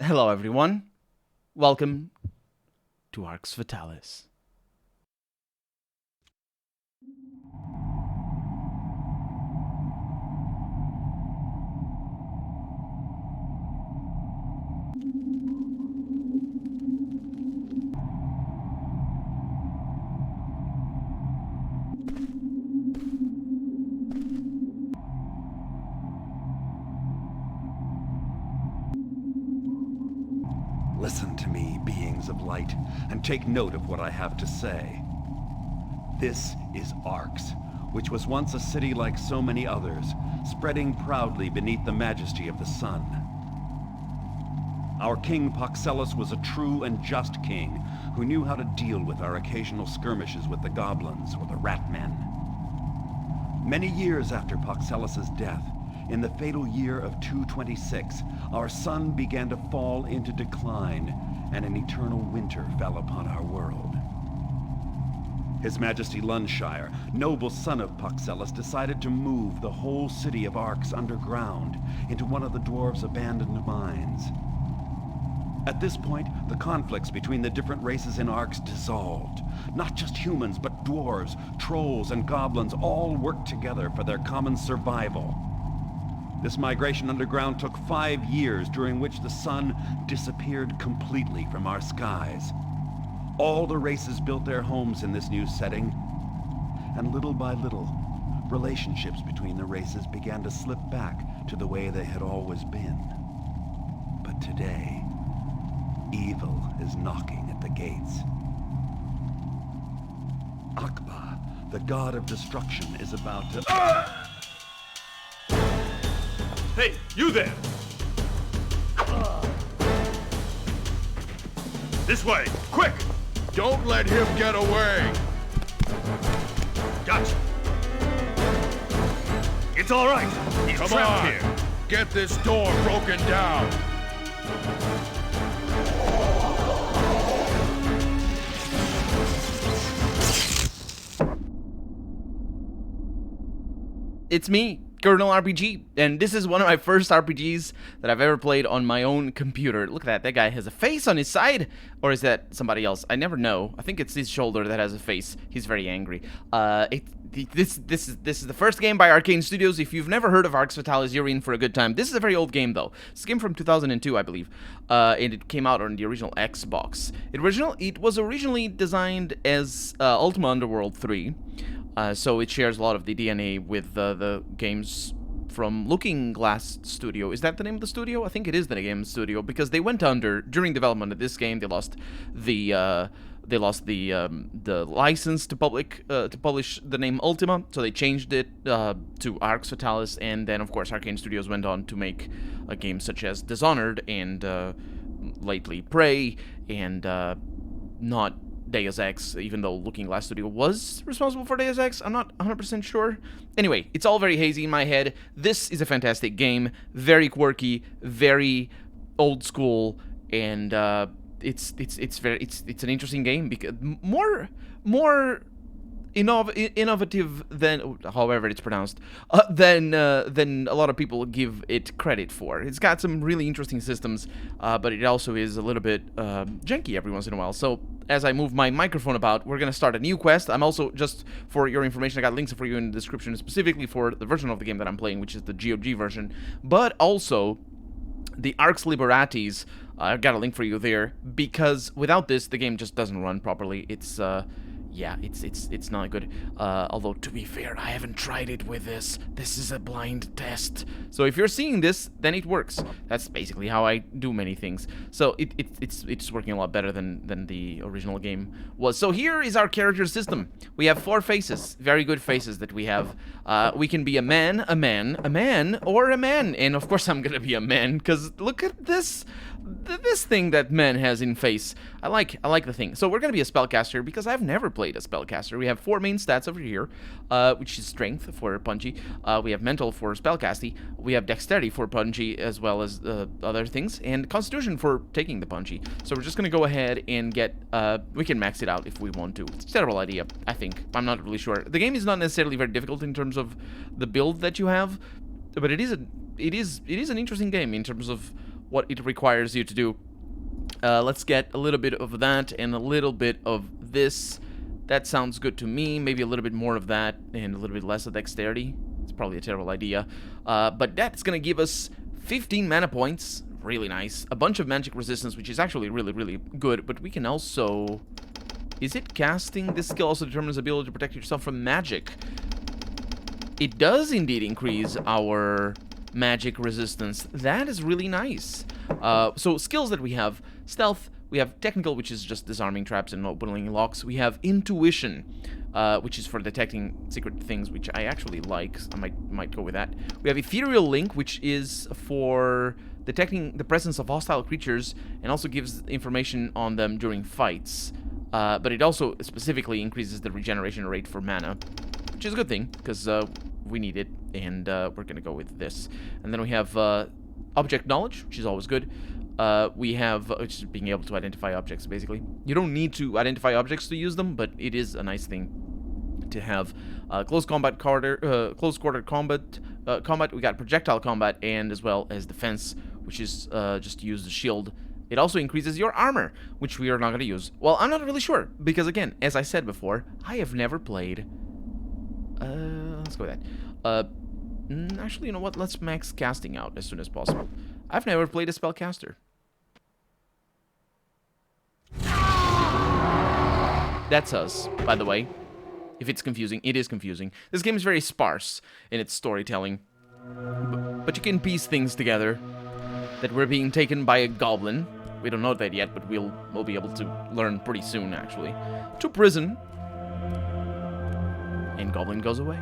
Hello, everyone. Welcome to Arx Fatalis. Listen to me, beings of light, and take note of what I have to say. This is Arx, which was once a city like so many others, spreading proudly beneath the majesty of the sun. Our king Paxellus was a true and just king who knew how to deal with our occasional skirmishes with the goblins or the rat men. Many years after Paxellus's death, in the fatal year of 226, our sun began to fall into decline, and an eternal winter fell upon our world. His Majesty Lunshire, noble son of Paxellus, decided to move the whole city of Arx underground into one of the dwarves' abandoned mines. At this point, the conflicts between the different races in Arx dissolved. Not just humans, but dwarves, trolls, and goblins all worked together for their common survival. This migration underground took 5 years, during which the sun disappeared completely from our skies. All the races built their homes in this new setting, and little by little, relationships between the races began to slip back to the way they had always been. But today, evil is knocking at the gates. Akbaa, the god of destruction, is about to... Hey, you there! This way, quick! Don't let him get away! Gotcha! It's all right. He's Come trapped on! here. Get this door broken down! It's me, Colonel RPG, and this is one of my first RPGs that I've ever played on my own computer. Look at that, that guy has a face on his side, or is that somebody else? I never know. I think it's his shoulder that has a face. He's very angry. This is the first game by Arkane Studios. If you've never heard of Arx Fatalis, you're in for a good time. This is a very old game, though. It's a game from 2002, I believe, and it came out on the original Xbox. It was originally designed as Ultima Underworld 3. So it shares a lot of the DNA with the games from Looking Glass Studio. Is that the name of the studio? I think it is the game studio, because they went under during development of this game. They lost the license to publish the name Ultima, so they changed it to Arx Fatalis, and then of course Arkane Studios went on to make games such as Dishonored and lately Prey and not Deus Ex, even though Looking Glass Studio was responsible for Deus Ex. I'm not 100% sure. Anyway, it's all very hazy in my head. This is a fantastic game, very quirky, very old school, and it's an interesting game, because more innovative than, however it's pronounced, than a lot of people give it credit for. It's got some really interesting systems, but it also is a little bit janky every once in a while. So as I move my microphone about, we're gonna start a new quest. I'm also, just for your information, I got links for you in the description specifically for the version of the game that I'm playing, which is the GOG version, but also the Arx Liberatis. I've got a link for you there, because without this, the game just doesn't run properly. It's yeah, it's not good. Although, to be fair, I haven't tried it with this. This is a blind test. So if you're seeing this, then it works. That's basically how I do many things. So it's working a lot better than the original game was. So here is our character system. We have 4 faces, very good faces that we have. We can be a man, or a man. And of course I'm gonna be a man, because look at this thing that man has in face. I like the thing. So we're gonna be a spellcaster, because I've never played a spellcaster. We have 4 main stats over here, which is strength for Punchy. We have mental for spellcasting. We have dexterity for Punchy, as well as other things, and constitution for taking the Punchy. So we're just gonna go ahead and get. We can max it out if we want to. It's a terrible idea, I think. I'm not really sure. The game is not necessarily very difficult in terms of the build that you have, but it is an interesting game in terms of what it requires you to do. Let's get a little bit of that and a little bit of this. That sounds good to me. Maybe a little bit more of that and a little bit less of dexterity. It's probably a terrible idea. But that's going to give us 15 mana points. Really nice. A bunch of magic resistance, which is actually really, really good. But we can also... Is it casting? This skill also determines the ability to protect yourself from magic. It does indeed increase our magic resistance. That is really nice. So skills that we have. Stealth. We have technical, which is just disarming traps and opening locks. We have intuition, which is for detecting secret things, which I actually like. I might go with that. We have ethereal link, which is for detecting the presence of hostile creatures and also gives information on them during fights. But it also specifically increases the regeneration rate for mana, which is a good thing because we need it, and we're gonna go with this. And then we have object knowledge, which is always good. We have which is being able to identify objects, basically. You don't need to identify objects to use them, but it is a nice thing to have. Close quarter combat. We got projectile combat, and as well as defense, which is just use the shield. It also increases your armor, which we are not going to use. Well, I'm not really sure, because again, as I said before, I have never played... let's go with that. Actually, you know what? Let's max casting out as soon as possible. I've never played a spellcaster. That's us, by the way. If it's confusing, it is confusing. This game is very sparse in its storytelling. But you can piece things together. That we're being taken by a goblin. We don't know that yet, but we'll be able to learn pretty soon, actually. To prison. And goblin goes away.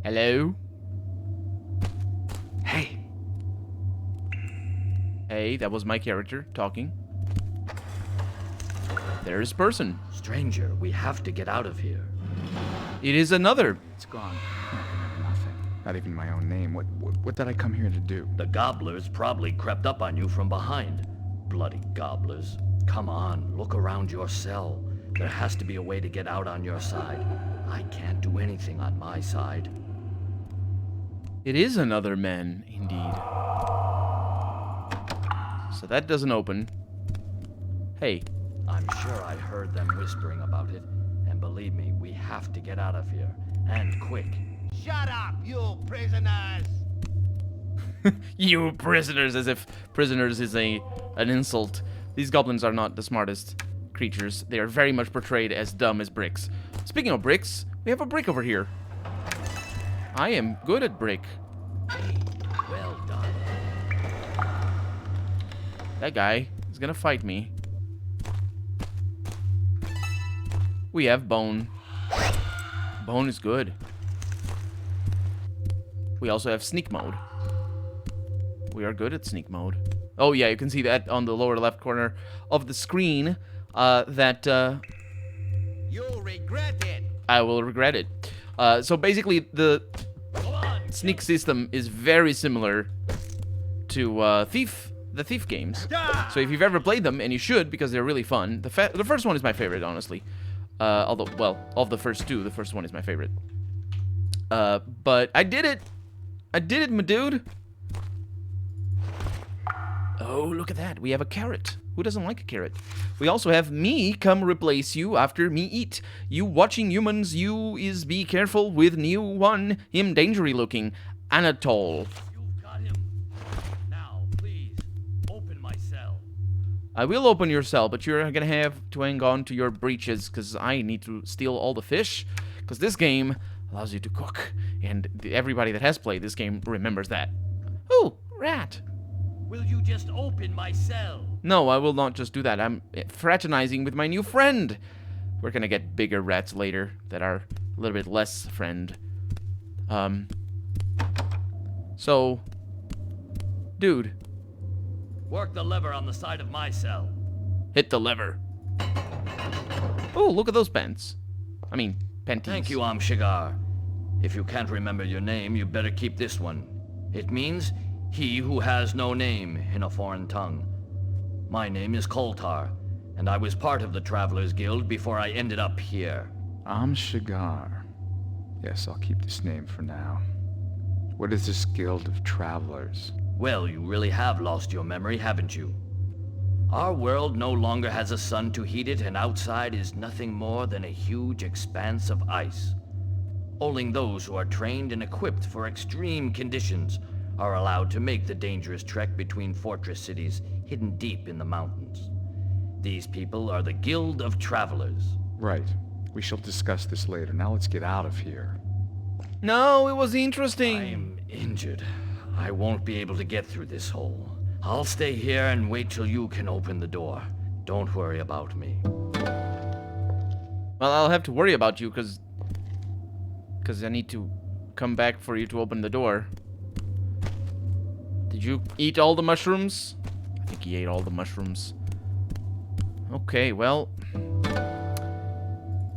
Hello? Hey. Hey, that was my character talking. There's person. Stranger, we have to get out of here. It is another. It's gone. Nothing. Not even my own name. What did I come here to do? The gobblers probably crept up on you from behind. Bloody gobblers. Come on, look around your cell. There has to be a way to get out on your side. I can't do anything on my side. It is another man, indeed. So that doesn't open. Hey. I'm sure I heard them whispering about it. And believe me, we have to get out of here. And quick. Shut up, you prisoners! You prisoners, as if prisoners is an insult. These goblins are not the smartest creatures. They are very much portrayed as dumb as bricks. Speaking of bricks, we have a brick over here. I am good at brick. Well done. That guy is gonna fight me. We have bone. Bone is good. We also have sneak mode. We are good at sneak mode. Oh yeah, you can see that on the lower left corner of the screen. You'll regret it. I will regret it. So basically, the sneak system is very similar to the Thief games. So if you've ever played them, and you should, because they're really fun. The first one is my favorite, honestly. Although, well, of the first two, the first one is my favorite. But I did it. I did it, my dude. Oh, look at that. We have a carrot. Who doesn't like a carrot? We also have me come replace you after me eat. You watching humans, you is be careful with new one. Him dangery looking. Anatole. You've got him. Now, please, open my cell. I will open your cell, but you're gonna have to hang on to your breeches, because I need to steal all the fish, because this game allows you to cook, and everybody that has played this game remembers that. Ooh, rat. Will you just open my cell? No, I will not just do that. I'm fraternizing with my new friend. We're gonna get bigger rats later that are a little bit less friend. So, dude. Work the lever on the side of my cell. Hit the lever. Oh, look at those pants. I mean, panties. Thank you, Shaegar. If you can't remember your name, you better keep this one. It means he who has no name in a foreign tongue. My name is Koltar, and I was part of the Travelers Guild before I ended up here. I'm Shaegar. Yes, I'll keep this name for now. What is this Guild of Travelers? Well, you really have lost your memory, haven't you? Our world no longer has a sun to heat it, and outside is nothing more than a huge expanse of ice. Only those who are trained and equipped for extreme conditions are allowed to make the dangerous trek between fortress cities hidden deep in the mountains. These people are the Guild of Travelers. Right. We shall discuss this later. Now let's get out of here. No, it was interesting. I'm injured. I won't be able to get through this hole. I'll stay here and wait till you can open the door. Don't worry about me. Well, I'll have to worry about you, because I need to come back for you to open the door. Did you eat all the mushrooms? I think he ate all the mushrooms. Okay, well...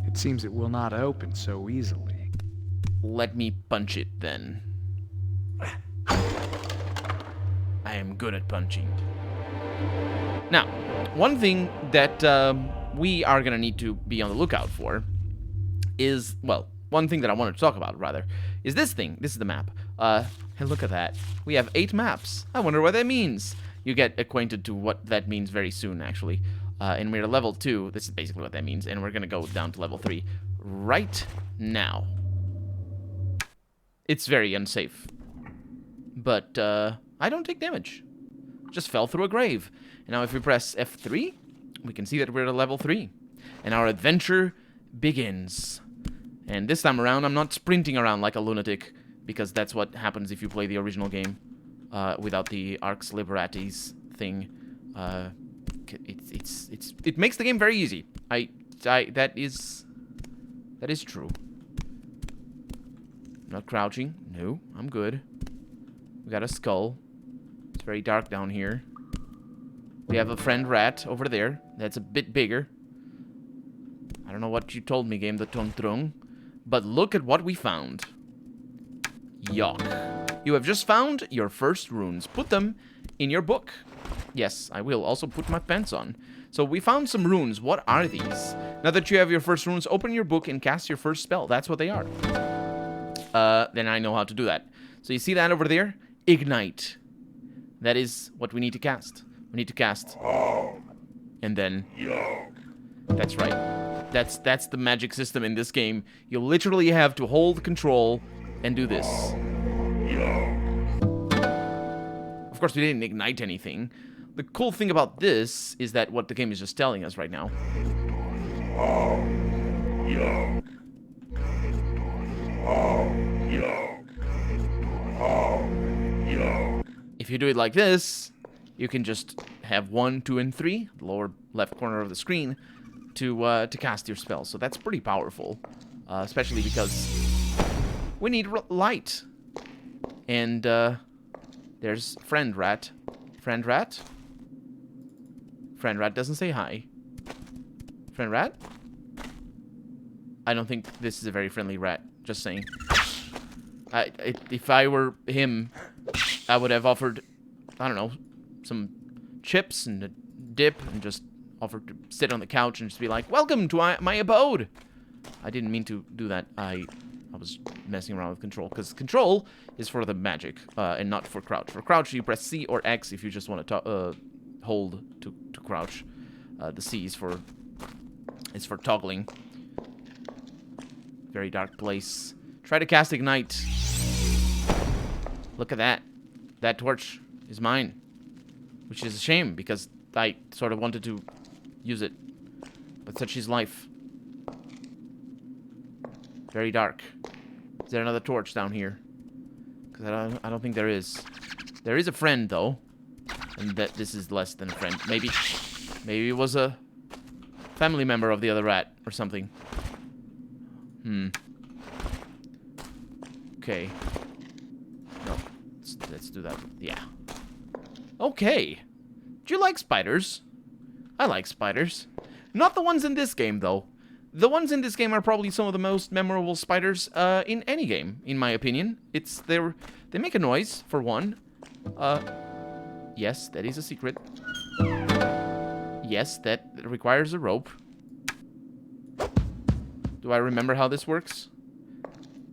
It seems it will not open so easily. Let me punch it, then. I am good at punching. Now, one thing that we are going to need to be on the lookout for is, well, one thing that I wanted to talk about, rather, is this thing. This is the map. Hey, look at that. We have 8 maps. I wonder what that means. You get acquainted to what that means very soon, actually. And we're at level 2. This is basically what that means. And we're going to go down to level 3 right now. It's very unsafe. But I don't take damage. Just fell through a grave. And now if we press F3, we can see that we're at level 3. And our adventure begins. And this time around, I'm not sprinting around like a lunatic, because that's what happens if you play the original game without the Arx Liberatis thing. It makes the game very easy. That is true. Not crouching. No, I'm good. We got a skull. It's very dark down here. We have a friend rat over there. That's a bit bigger. I don't know what you told me, game the Tung Trung. But look at what we found. Yuck. You have just found your first runes. Put them in your book. Yes, I will also put my pants on. So we found some runes. What are these? Now that you have your first runes, open your book and cast your first spell. That's what they are. Then I know how to do that. So you see that over there? Ignite. That is what we need to cast. We need to cast. And then... That's right. That's the magic system in this game. You literally have to hold control and do this. Of course, we didn't ignite anything. The cool thing about this is that what the game is just telling us right now. If you do it like this, you can just have 1, 2, and 3, the lower left corner of the screen, to cast your spells. So that's pretty powerful, especially because we need light. And there's friend rat. Friend rat? Friend rat doesn't say hi. Friend rat? I don't think this is a very friendly rat. Just saying. If I were him, I would have offered, I don't know, some chips and a dip and just offered to sit on the couch and just be like, welcome to my abode. I didn't mean to do that. I was messing around with control, because control is for the magic and not for crouch. For crouch, you press C or X if you just want to hold to crouch. The C is for toggling. Very dark place. Try to cast Ignite. Look at that. That torch is mine. Which is a shame, because I sort of wanted to use it. But such is life. Very dark. Is there another torch down here? Because I don't think there is. There is a friend, though. And that this is less than a friend. Maybe it was a family member of the other rat or something. Okay. No. Let's do that. Yeah. Okay. Do you like spiders? I like spiders. Not the ones in this game, though. The ones in this game are probably some of the most memorable spiders in any game, in my opinion. They make a noise, for one. Yes, that is a secret. Yes, that requires a rope. Do I remember how this works?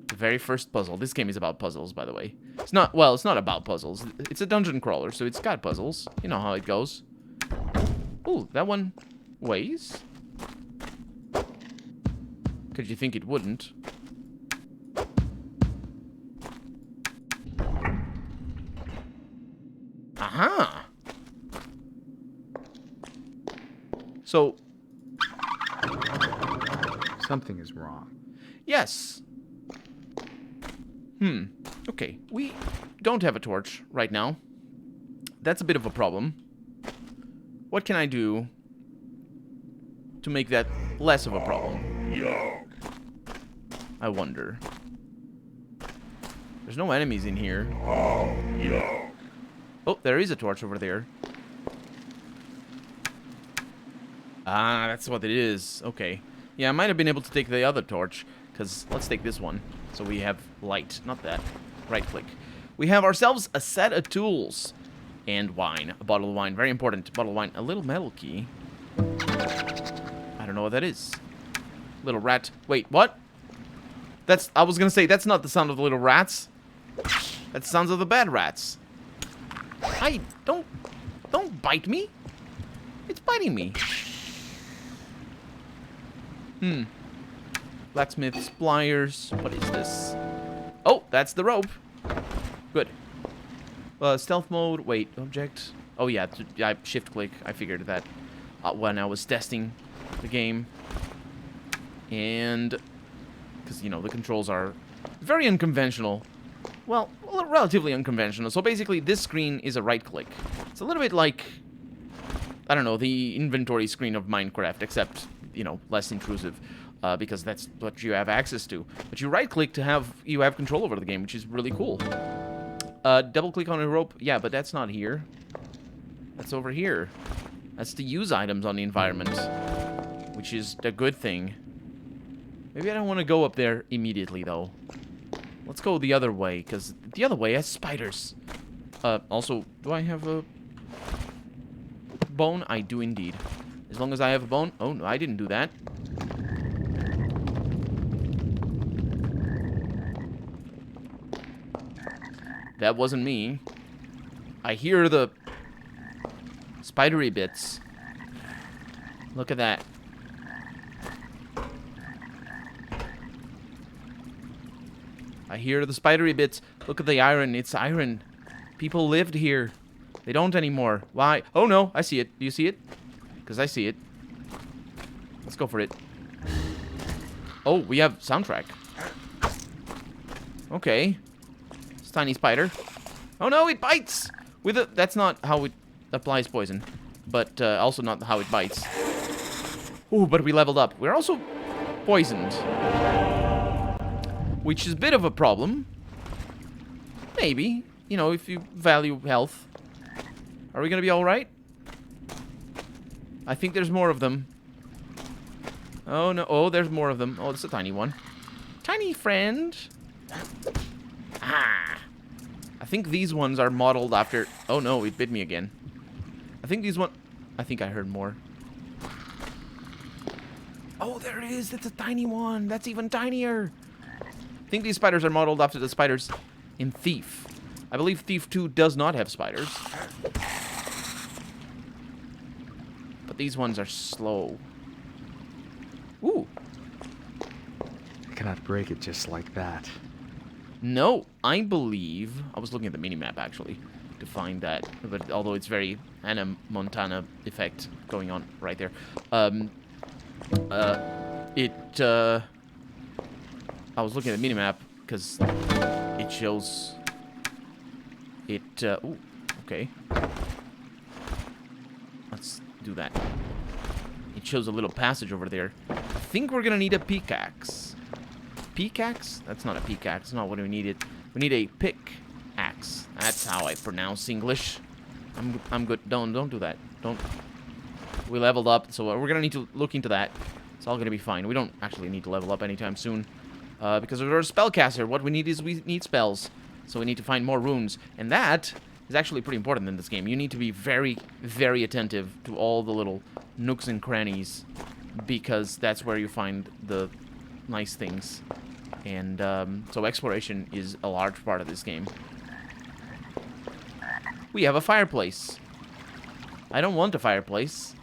The very first puzzle. This game is about puzzles, by the way. It's not, well, it's not about puzzles. It's a dungeon crawler, so it's got puzzles. You know how it goes. Ooh, that one weighs? Could you think it wouldn't? Aha! So... Something is wrong. Yes. Okay. We don't have a torch right now. That's a bit of a problem. What can I do to make that less of a problem? I wonder. There's no enemies in here. Oh, there is a torch over there. Ah, that's what it is. Okay. Yeah, I might have been able to take the other torch, because let's take this one. So we have light, not that. Right click. We have ourselves a set of tools. And wine. A bottle of wine. Very important. Bottle of wine. A little metal key. I don't know what that is. Little rat. Wait, what? That's, I was gonna say, that's not the sound of the little rats. That's the sounds of the bad rats. Hi, don't bite me. It's biting me. Blacksmith's pliers. What is this? Oh, that's the rope. Good. Stealth mode. Wait, object. Oh yeah, shift click. I figured that when I was testing the game. And because you know the controls are very unconventional. Well, relatively unconventional. So basically, this screen is a right click. It's a little bit like, I don't know, the inventory screen of Minecraft, except, you know, less intrusive, because that's what you have access to. But you right-click to have control over the game, which is really cool. Double-click on a rope. Yeah, but that's not here. That's over here. That's to use items on the environment, which is a good thing. Maybe I don't want to go up there immediately, though. Let's go the other way, because the other way has spiders. Also, do I have a bone? I do indeed. As long as I have a bone. Oh, no, I didn't do that. That wasn't me. I hear the spidery bits. Look at that. I hear the spidery bits. Look at the iron. It's iron. People lived here. They don't anymore. Why? Oh, no. I see it. Do you see it? Because I see it. Let's go for it. Oh, we have soundtrack. Okay. It's a tiny spider. Oh, no. It bites. With a... That's not how it applies poison. But also not how it bites. Ooh, but we leveled up. We're also poisoned. Which is a bit of a problem. Maybe. You know, if you value health. Are we gonna be alright? I think there's more of them. Oh, no. Oh, there's more of them. Oh, it's a tiny one. Tiny friend. Ah. I think these ones are modeled after... Oh, no. It bit me again. I think these one... I think I heard more. Oh, there it is. That's a tiny one. That's even tinier. I think these spiders are modeled after the spiders in Thief. I believe Thief 2 does not have spiders. But these ones are slow. Ooh. I cannot break it just like that. No, I believe... I was looking at the minimap, actually, to find that. But although it's very Hannah Montana effect going on right there. I was looking at the minimap because it shows it. Ooh, okay. Let's do that. It shows a little passage over there. I think we're gonna need a pickaxe. Pickaxe? That's not a pickaxe. That's not what we needed. We need a pickaxe. That's how I pronounce English. I'm good. Don't do that. Don't. We leveled up, so we're gonna need to look into that. It's all gonna be fine. We don't actually need to level up anytime soon. Because we're a spellcaster. What we need is we need spells. So we need to find more runes. And that is actually pretty important in this game. You need to be very, very attentive to all the little nooks and crannies, because that's where you find the nice things. And so exploration is a large part of this game. We have a fireplace. I don't want a fireplace.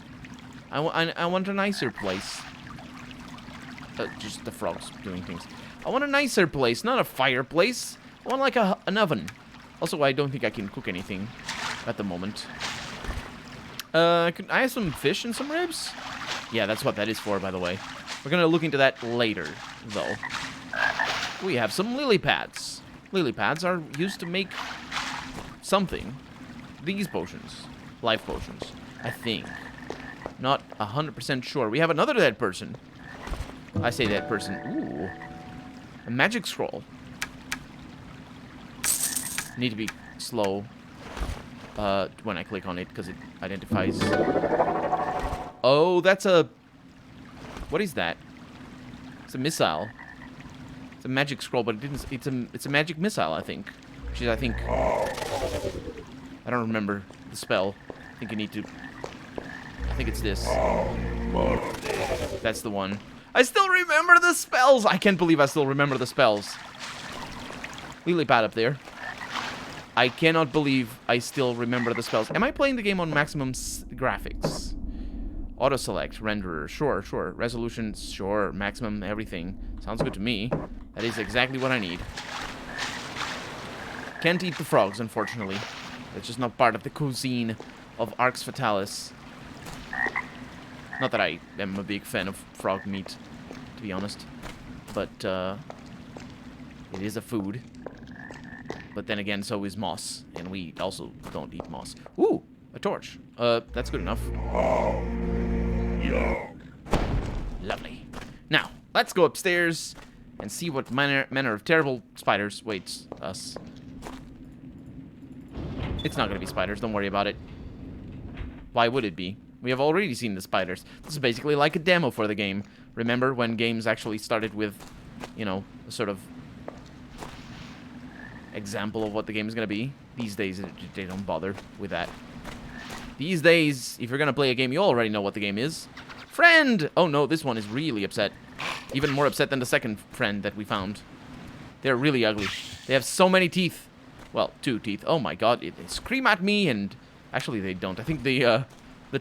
I want a nicer place. Just the frogs doing things. I want a nicer place, not a fireplace. I want like an oven. Also, I don't think I can cook anything at the moment. I have some fish and some ribs? Yeah, that's what that is for, by the way. We're gonna look into that later, though. We have some lily pads. Lily pads are used to make something. These potions. Life potions. I think. Not 100% sure. We have another dead person. I say dead person. Ooh. A magic scroll. Need to be slow when I click on it, because it identifies. Oh, that's a... What is that? It's a missile. It's a magic scroll, but it didn't... It's a magic missile, I think. Which is, I think... I don't remember the spell. I think you need to... I think it's this. That's the one. I still remember the spells! I can't believe I still remember the spells. Lily pad up there. I cannot believe I still remember the spells. Am I playing the game on maximum graphics? Auto select, renderer, sure, sure. Resolution, sure. Maximum everything. Sounds good to me. That is exactly what I need. Can't eat the frogs, unfortunately. That's just not part of the cuisine of Arx Fatalis. Not that I am a big fan of frog meat, to be honest. But, it is a food. But then again, so is moss. And we also don't eat moss. Ooh, a torch. That's good enough. Lovely. Now, let's go upstairs and see what manner of terrible spiders waits us. It's not gonna be spiders, don't worry about it. Why would it be? We have already seen the spiders. This is basically like a demo for the game. Remember when games actually started with, you know, a sort of example of what the game is gonna be? These days, they don't bother with that. These days, if you're gonna play a game, you already know what the game is. Friend! Oh no, this one is really upset. Even more upset than the second friend that we found. They're really ugly. They have so many teeth. Well, 2 teeth. Oh my god, they scream at me and... Actually, they don't. I think the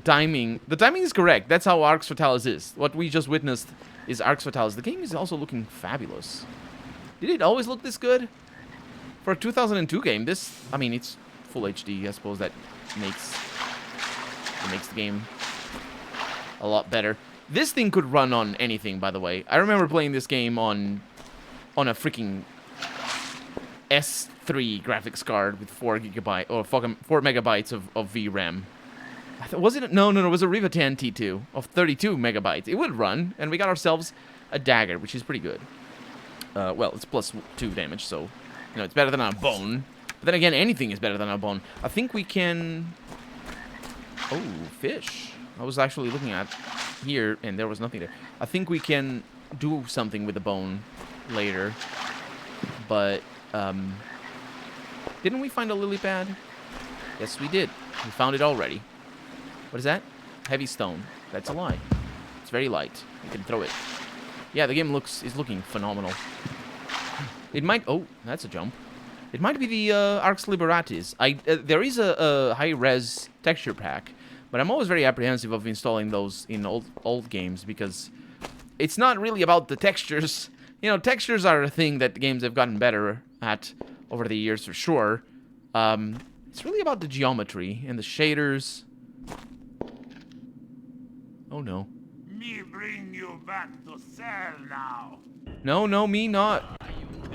timing... The timing is correct. That's how Arx Fatalis is. What we just witnessed is Arx Fatalis. The game is also looking fabulous. Did it always look this good? For a 2002 game, this... I mean, it's full HD. I suppose that makes the game a lot better. This thing could run on anything, by the way. I remember playing this game on a freaking S3 graphics card with 4 megabytes of VRAM. Was it? No, it was a Riva 10 T2 of 32 megabytes. It would run, and we got ourselves a dagger, which is pretty good. Well, it's +2 damage, so, you know, it's better than a bone. But then again, anything is better than a bone. I think we can... Oh, fish. I was actually looking at here, and there was nothing there. I think we can do something with the bone later. But, didn't we find a lily pad? Yes, we did. We found it already. What is that? Heavy stone. That's a lie. It's very light. You can throw it. Yeah, the game is looking phenomenal. It might... Oh, that's a jump. It might be the Arx Liberatis. There is a high-res texture pack, but I'm always very apprehensive of installing those in old games because it's not really about the textures. You know, textures are a thing that games have gotten better at over the years for sure. It's really about the geometry and the shaders. Oh no. Me bring you back to cell now. No, me not. You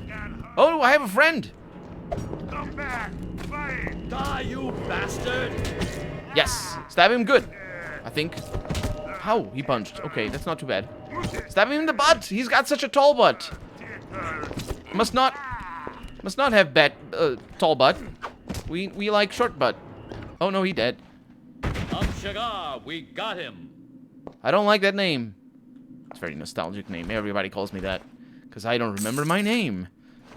can Oh, I have a friend. come back. Fight. Die, you bastard! Yes, stab him good. I think. How? He punched. Okay, that's not too bad. Stab him in the butt. He's got such a tall butt. Must not have tall butt. We like short butt. Oh no, he dead. Shaegar, we got him. I don't like that name. It's a very nostalgic name. Everybody calls me that because I don't remember my name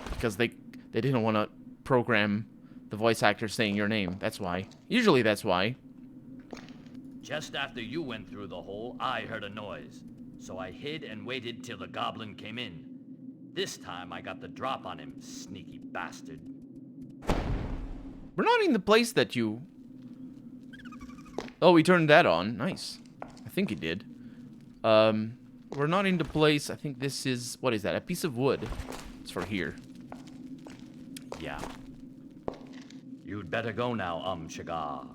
because they didn't want to program the voice actor saying your name. That's why. Usually that's why. Just after you went through the hole, I heard a noise. So I hid and waited till the goblin came in. This time I got the drop on him, sneaky bastard. We're not in the place that you... Oh, we turned that on. Nice. I think it did. We're not in the place... I think this is... What is that? A piece of wood. It's for here. Yeah. You'd better go now, Shaegar.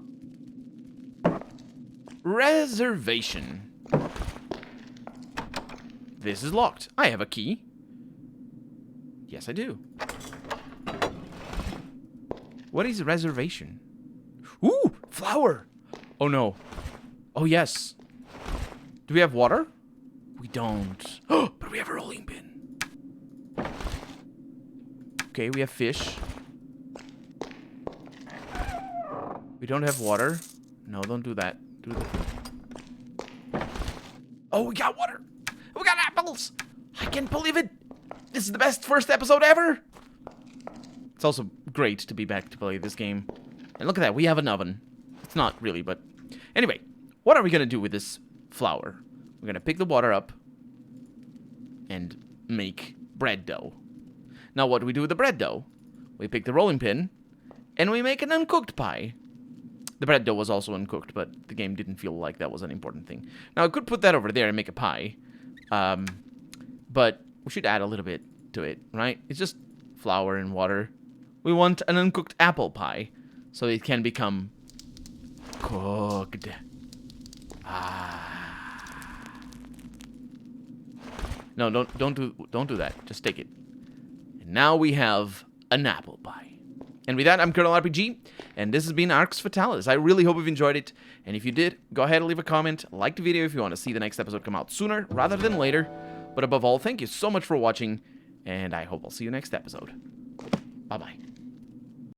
Reservation. This is locked. I have a key. Yes, I do. What is a reservation? Ooh, flour. Oh, no. Oh, yes. Do we have water? We don't. Oh, but we have a rolling pin. Okay, we have fish. We don't have water. No, don't do that. Do the... Oh, we got water. We got apples. I can't believe it. This is the best first episode ever. It's also great to be back to play this game. And look at that, we have an oven. It's not really, but... Anyway, what are we going to do with this flour? We're going to pick the water up and make bread dough. Now, what do we do with the bread dough? We pick the rolling pin and we make an uncooked pie. The bread dough was also uncooked, but the game didn't feel like that was an important thing. Now, I could put that over there and make a pie. But we should add a little bit to it, right? It's just flour and water. We want an uncooked apple pie, so it can become cooked. No, don't do that. Just take it. And now we have an apple pie. And with that, I'm Colonel RPG, and this has been Arx Fatalis. I really hope you've enjoyed it, and if you did, go ahead and leave a comment, like the video if you want to see the next episode come out sooner rather than later. But above all, thank you so much for watching, and I hope I'll see you next episode. Bye-bye.